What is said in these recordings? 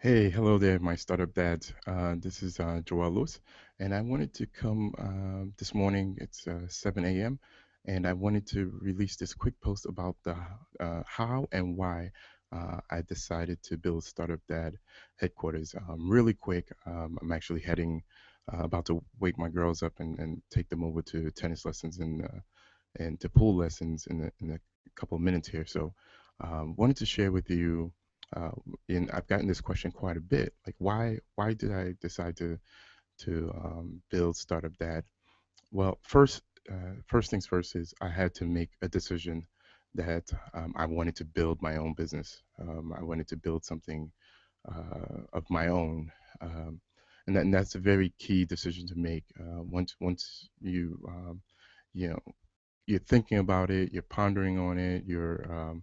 Hey, hello there, my startup dads. This is Joel Lewis, and I wanted to come this morning. It's 7 a.m., and I wanted to release this quick post about the how and why I decided to build Startup Dad headquarters. Really quick, I'm actually about to wake my girls up and take them over to tennis lessons and to pool lessons in a couple of minutes here. So, wanted to share with you uh, and I've gotten this question quite a bit. Like, why did I decide to build Startup Dad? Well, first things first is I had to make a decision that I wanted to build my own business. I wanted to build something of my own, and that's a very key decision to make. Once you know you're thinking about it, you're pondering on it, you're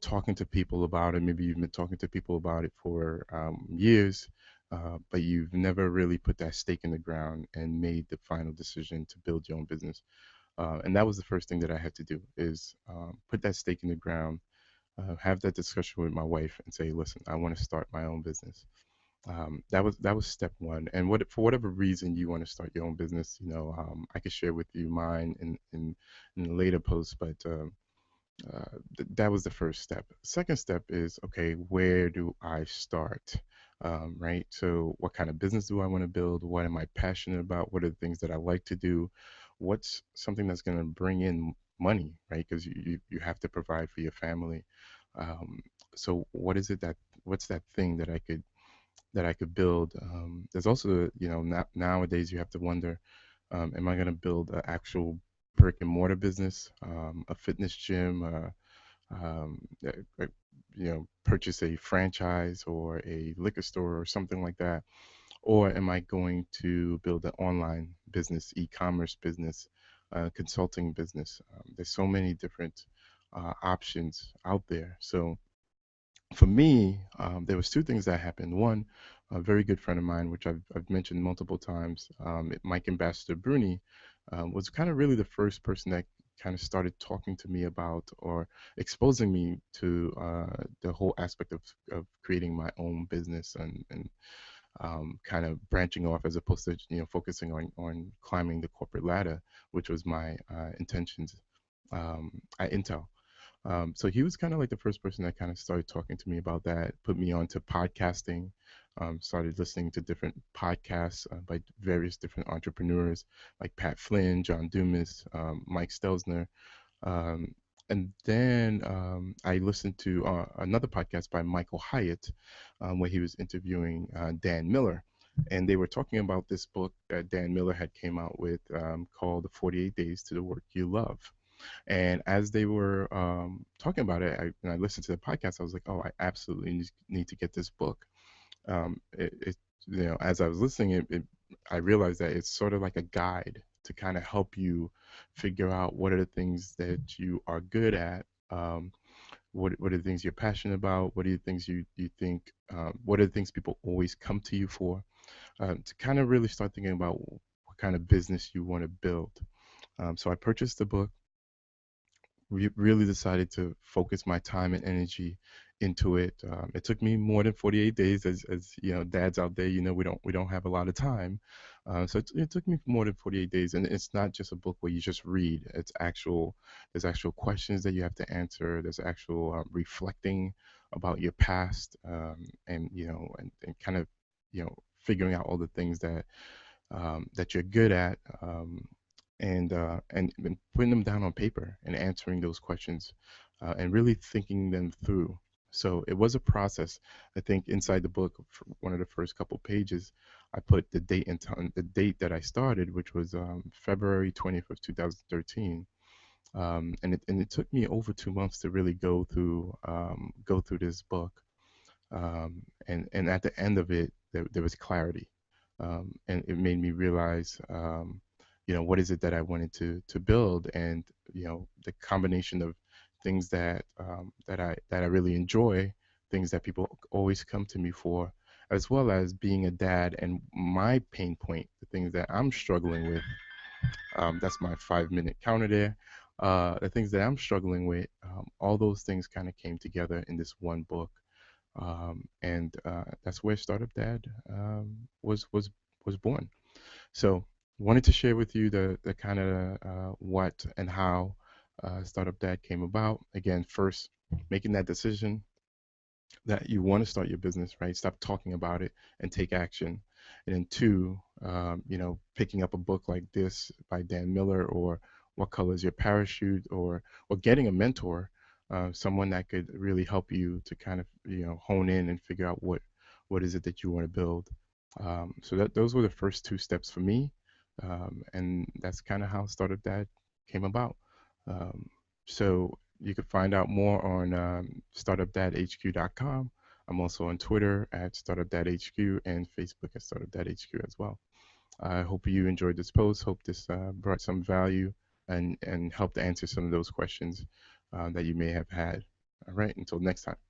talking to people about it. Maybe you've been talking to people about it for years, but you've never really put that stake in the ground and made the final decision to build your own business. And that was the first thing that I had to do is put that stake in the ground, have that discussion with my wife, and say, "Listen, I want to start my own business." That was step one. And for whatever reason you want to start your own business, I could share with you mine in a later post, but that was the first step. Second step is, okay, where do I start? Right. So, what kind of business do I want to build? What am I passionate about? What are the things that I like to do? What's something that's going to bring in money, right? Because you have to provide for your family. Um, so, what's that thing that I could build? There's also, nowadays you have to wonder, am I going to build an actual brick and mortar business, a fitness gym, um, uh, uh, purchase a franchise or a liquor store or something like that? Or am I going to build an online business, e-commerce business, consulting business? There's so many different options out there. So for me, there was two things that happened. One, a very good friend of mine, which I've mentioned multiple times, Mike Ambassador Bruni, was kind of really the first person that kind of started talking to me about or exposing me to the whole aspect of creating my own business and kind of branching off as opposed to focusing on climbing the corporate ladder, which was my intentions at Intel. So he was kind of like the first person that kind of started talking to me about that, put me onto podcasting, started listening to different podcasts by various different entrepreneurs like Pat Flynn, John Dumas, Mike Stelzner. Um, and then I listened to another podcast by Michael Hyatt, where he was interviewing Dan Miller. And they were talking about this book that Dan Miller had came out with called The 48 Days to the Work You Love. And as they were talking about it, when I listened to the podcast, I was like, oh, I absolutely need to get this book. As I was listening, I realized that it's sort of like a guide to kind of help you figure out what are the things that you are good at. What are the things you're passionate about? What are the things you think? What are the things people always come to you for? To kind of really start thinking about what kind of business you want to build. So I purchased the book, really decided to focus my time and energy into it. It took me more than 48 days, as you know, dads out there, we don't have a lot of time, so it took me more than 48 days. And it's not just a book where you just read. There's actual questions that you have to answer. There's actual reflecting about your past, and kind of figuring out all the things that you're good at, and putting them down on paper and answering those questions, and really thinking them through. So it was a process. I think inside the book, for one of the first couple pages, I put the date and time, the date that I started, which was February 20th of 2013. And it took me over 2 months to really go through this book. And at the end of it, there was clarity, and it made me realize, what is it that I wanted to build, and the combination of things that I really enjoy, things that people always come to me for, as well as being a dad and my pain point, the things that I'm struggling with. That's my 5-minute counter there. The things that I'm struggling with, all those things kind of came together in this one book. and that's where Startup Dad was born. So wanted to share with you the kind of what and how Startup Dad came about. Again, first making that decision that you want to start your business, right? Stop talking about it and take action. And then two, picking up a book like this by Dan Miller, or What Color is Your Parachute, or getting a mentor, someone that could really help you to kind of hone in and figure out what is it that you want to build. So those were the first two steps for me, and that's kind of how Startup Dad came about. Um, so you can find out more on startupdadhq.com. I'm also on Twitter at startupdadhq and Facebook at startupdadhq as well. I hope you enjoyed this post. Hope this brought some value and helped answer some of those questions that you may have had. All right, until next time.